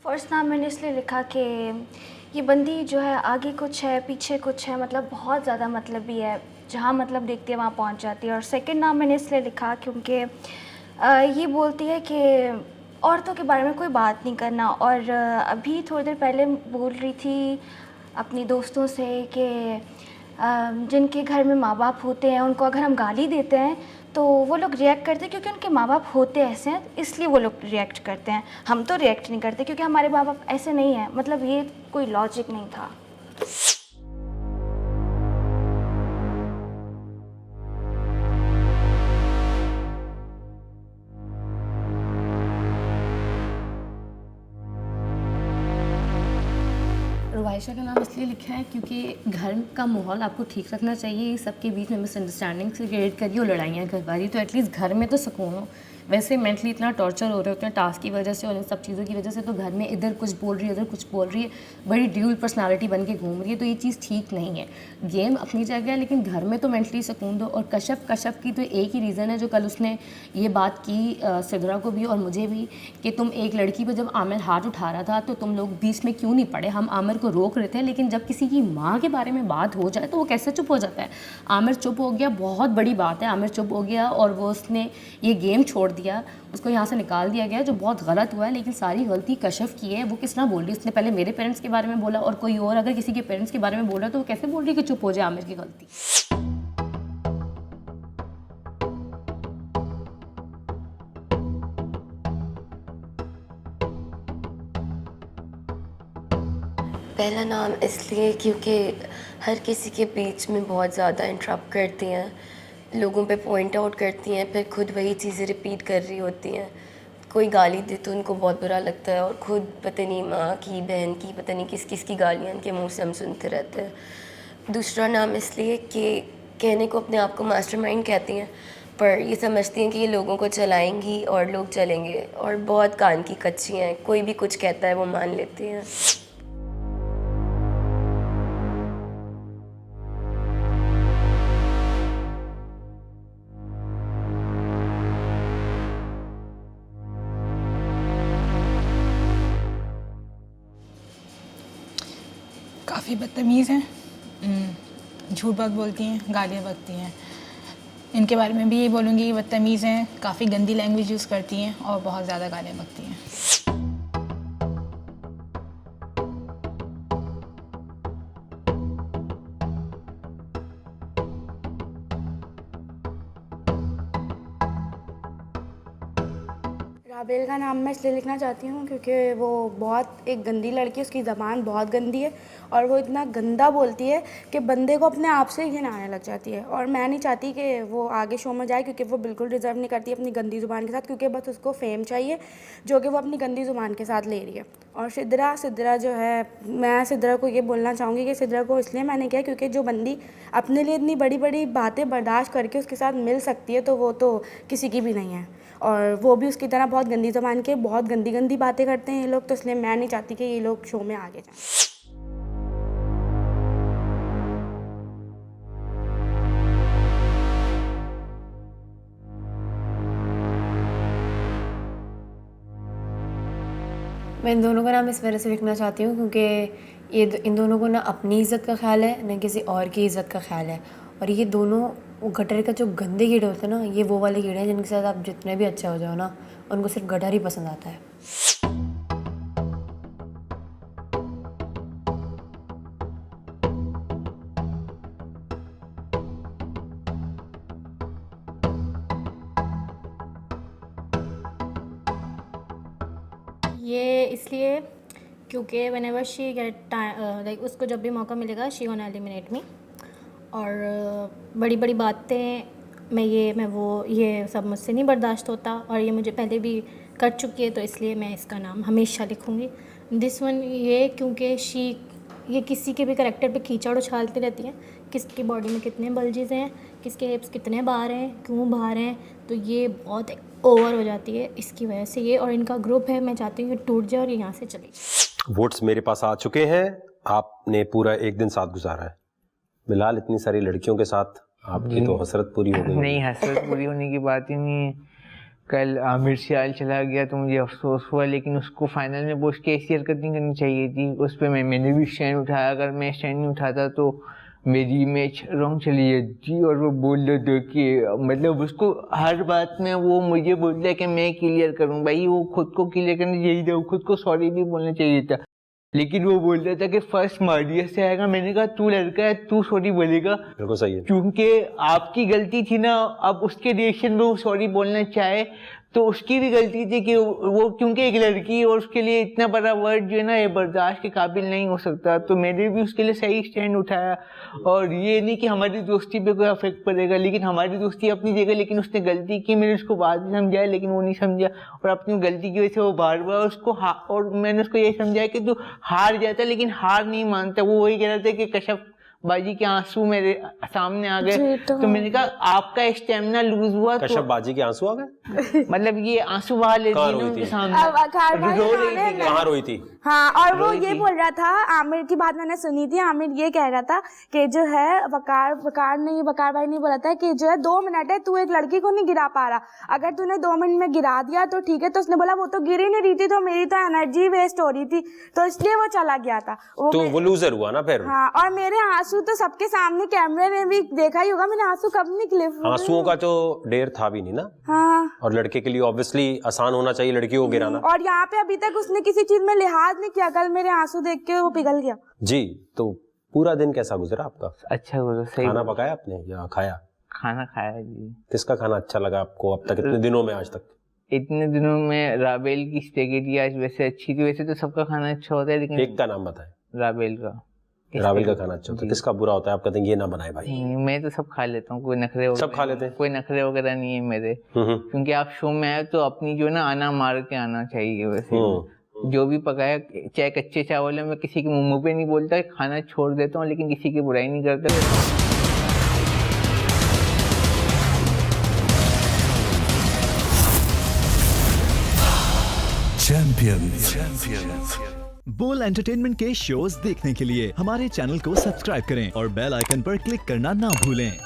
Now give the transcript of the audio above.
First नाम मैंने इसलिए लिखा कि ये बंदी जो है आगे कुछ है पीछे कुछ है, मतलब बहुत ज़्यादा मतलबी है, जहाँ मतलब देखती है वहाँ पहुँच जाती है। और सेकंड नाम मैंने इसलिए लिखा क्योंकि ये बोलती है कि औरतों के बारे में कोई बात नहीं करना। और अभी थोड़ी देर पहले बोल रही थी अपनी दोस्तों से कि जिनके घर में माँ बाप होते हैं उनको अगर हम गाली देते हैं तो वो लोग रिएक्ट करते हैं क्योंकि उनके माँ बाप होते ऐसे हैं, इसलिए वो लोग रिएक्ट करते हैं। हम तो रिएक्ट नहीं करते क्योंकि हमारे माँ बाप ऐसे नहीं हैं। मतलब ये कोई लॉजिक नहीं था। रुवाइशा का नाम इसलिए लिखा है क्योंकि घर का माहौल आपको ठीक रखना चाहिए। सबके बीच में मिसअंडरस्टैंडिंग से क्रिएट करिए और लड़ाइयाँ करवाइए तो एटलीस्ट घर में तो सुकून हो। वैसे मेंटली इतना टॉर्चर हो रहे होते हैं टास्क की वजह से और इन सब चीज़ों की वजह से, तो घर में इधर कुछ बोल रही है उधर कुछ बोल रही है, बड़ी ड्यूल पर्सनालिटी बन के घूम रही है, तो ये चीज़ ठीक नहीं है। गेम अपनी जगह है लेकिन घर में तो मेंटली सुकून दो। और कशफ की तो एक ही रीज़न है जो कल उसने ये बात की सिदरा को भी और मुझे भी, कि तुम एक लड़की पर जब आमिर हाथ उठा रहा था तो तुम लोग बीच में क्यों नहीं पड़े। हम आमिर को रोक रहे थे लेकिन जब किसी की माँ के बारे में बात हो जाए तो वो कैसे चुप हो जाता है। आमिर चुप हो गया, बहुत बड़ी बात है। आमिर चुप हो गया और वो उसने ये गेम छोड़ दिया, उसको यहाँ से निकाल दिया गया, जो बहुत गलत हुआ है। लेकिन सारी गलती कशफ की है। वो किस तरह बोल रही है, उसने पहले मेरे पेरेंट्स के बारे में बोला और कोई और अगर किसी के पेरेंट्स के बारे में बोल रहा है तो वो कैसे बोल रही है कि चुप हो जाए आमिर की गलती। पहला नाम इसलिए क्योंकि हर किसी के बीच में बहुत ज़्यादा इंटरप्ट करती हैं, लोगों पे पॉइंट आउट करती हैं, फिर खुद वही चीज़ें रिपीट कर रही होती हैं। कोई गाली दे तो उनको बहुत बुरा लगता है और ख़ुद पता नहीं माँ की बहन की पता नहीं किस किस की गालियाँ इनके मुंह से हम सुनते रहते हैं। दूसरा नाम इसलिए कि कहने को अपने आप को मास्टरमाइंड कहती हैं पर ये समझती हैं कि ये लोगों को चलाएंगी और लोग चलेंगे, और बहुत कान की कच्ची हैं, कोई भी कुछ कहता है वो मान लेती हैं। काफ़ी बदतमीज़ हैं, झूठ बहुत बोलती हैं, गालियाँ बकती हैं। इनके बारे में भी यही बोलूँगी कि बदतमीज़ हैं, काफ़ी गंदी लैंग्वेज यूज़ करती हैं और बहुत ज़्यादा गालियाँ बकती हैं। राबेल का नाम मैं इसलिए लिखना चाहती हूँ क्योंकि वो बहुत एक गंदी लड़की है, उसकी ज़बान बहुत गंदी है और वो इतना गंदा बोलती है कि बंदे को अपने आप से ही घिन आने लग जाती है। और मैं नहीं चाहती कि वो आगे शो में जाए क्योंकि वो बिल्कुल डिज़र्व नहीं करती अपनी गंदी ज़ुबान के साथ, क्योंकि बस उसको फेम चाहिए जो कि वो अपनी गंदी ज़ुबान के साथ ले रही है। और सिद्रा जो है, मैं सिद्रा को ये बोलना चाहूँगी कि सिद्रा को इसलिए मैंने किया क्योंकि जो बंदी अपने लिए इतनी बड़ी बड़ी बातें बर्दाश्त करके उसके साथ मिल सकती है तो वो तो किसी की भी नहीं है। और वो भी उसकी तरह बहुत गंदी ज़बान के बहुत गंदी गंदी बातें करते हैं ये लोग, तो इसलिए मैं नहीं चाहती कि ये लोग शो में आगे जाएं। मैं इन दोनों का नाम इस वजह से लिखना चाहती हूँ क्योंकि इन दोनों को ना अपनी इज़्ज़त का ख्याल है ना किसी और की इज़्ज़त का ख्याल है। और ये दोनों वो गटर का जो गंदे कीड़े होते हैं ना, ये वो वाले कीड़े हैं जिनके साथ आप जितने भी अच्छे हो जाओ ना, उनको सिर्फ गटर ही पसंद आता है। ये इसलिए क्योंकि व्हेनेवर शी गेट लाइक उसको जब भी मौका मिलेगा शी गोना एलिमिनेट मी। और बड़ी बड़ी बातें मैं वो ये सब मुझसे नहीं बर्दाश्त होता और ये मुझे पहले भी कर चुकी है, तो इसलिए मैं इसका नाम हमेशा लिखूँगी दिस वन। ये क्योंकि ये किसी के भी करैक्टर पे कीचड़ उछालती रहती है, किसकी बॉडी में कितने बल्जेस हैं, किसके हिप्स कितने बाहर हैं, क्यों बाहर हैं, तो ये बहुत ओवर हो जाती है इसकी वजह से ये। और इनका ग्रुप है, मैं चाहती हूँ कि टूट जाए और यहाँ से चले जाए। वोट्स मेरे पास आ चुके हैं, आपने पूरा एक दिन साथ गुजारा है। बिलाल, इतनी सारी लड़कियों के साथ आपकी तो हसरत पूरी हो गई। नहीं, हसरत पूरी होने की बात ही नहीं है। कल आमिर सियाल चला गया तो मुझे अफसोस हुआ, लेकिन उसको फाइनल में बोझ के ऐसी हरकत नहीं करनी चाहिए थी। उस पर मैंने भी स्टैंड उठाया, अगर मैं स्टैंड नहीं उठाता तो मेरी मैच रॉन्ग चली जाती। और वो बोल रहा था कि मतलब उसको हर बात में वो मुझे बोलता है कि मैं क्लियर करूं। भाई वो खुद को क्लियर करना चाहिए था, खुद को सॉरी भी बोलना चाहिए था, लेकिन वो बोल रहा था कि फर्स्ट मारिया से आएगा। मैंने कहा तू लड़का है, तू सॉरी बोलेगा? बिल्कुल सही है। क्योंकि आपकी गलती थी ना, अब उसके रिएक्शन में वो सॉरी बोलना चाहे तो उसकी भी गलती थी कि वो क्योंकि एक लड़की और उसके लिए इतना बड़ा वर्ड जो है ना ये बर्दाश्त के काबिल नहीं हो सकता। तो मैंने भी उसके लिए सही स्टैंड उठाया। और ये नहीं कि हमारी दोस्ती पे कोई अफेक्ट पड़ेगा, लेकिन हमारी दोस्ती अपनी जगह, लेकिन उसने गलती की, मैंने उसको बाद में समझाया लेकिन वो नहीं समझा। और अपनी गलती की वजह से वो बार बार उसको और मैंने उसको ये समझाया कि तू हार जाता लेकिन हार नहीं मानता। वो वही कह रहा था कि कश्यप बाजी के आंसू मेरे सामने आ गए। तो मैंने कहा आपका स्टेमिना लूज हुआ। कश्यप बाजी के आंसू आ गए? मतलब ये आंसू बहा लेती कहाँ है ना रोई उनके थी? सामने, रो रही थी। कहाँ रोई थी? हाँ, और वो ये बोल रहा था, आमिर की बात मैंने सुनी थी, आमिर ये कह रहा था कि जो है वकार भाई ने बोला था कि जो है 2 मिनट है, तू एक लड़की को नहीं गिरा पा रहा, अगर तूने 2 मिनट में गिरा दिया तो ठीक है। तो उसने बोला वो तो गिर ही नहीं रही थी, तो मेरी तो एनर्जी वेस्ट हो रही थी, तो इसलिए वो चला गया था। तो वो लूजर हुआ ना फिर। हाँ, और मेरे आंसू तो सबके सामने कैमरे ने भी देखा ही होगा, मेरे आंसू कब निकले। आंसुओं का तो ढेर था भी नहीं ना। हाँ, और लड़के के लिए ऑब्वियसली आसान होना चाहिए लड़की को गिराना। और यहाँ पे अभी तक उसने किसी चीज में लिहाज नहीं किया, कल मेरे आंसू देख के वो पिघल गया। जी, तो पूरा दिन कैसा गुजरा आपका? अच्छा गुजरा। सही। खाना पकाया आपने या खाया? खाना खाया जी। किसका खाना अच्छा लगा आपको अब तक, इतने दिनों में? आज तक इतने दिनों में राबेल की स्पेगेटी आज वैसे अच्छी थी। वैसे तो सबका खाना अच्छा होता है, लेकिन एक का नाम बताएं। राबेल का खाना अच्छा होता है। किसका बुरा होता है? आप कहते हैं ये ना बनाए भाई। मैं तो सब खा लेता हूँ, कोई नखरे सब खा लेते हैं? कोई नखरे वगैरह नहीं है मेरे। क्योंकि आप शो में आए तो अपनी जो ना आना मार के आना चाहिए। वैसे जो भी पकाया, चाहे कच्चे चावल है, मैं किसी के मुंह पे नहीं बोलता, खाना छोड़ देता हूँ, लेकिन किसी की बुराई नहीं करता। चैंपियंस। बोल एंटरटेनमेंट के शोज देखने के लिए हमारे चैनल को सब्सक्राइब करें और बेल आइकन पर क्लिक करना ना भूलें।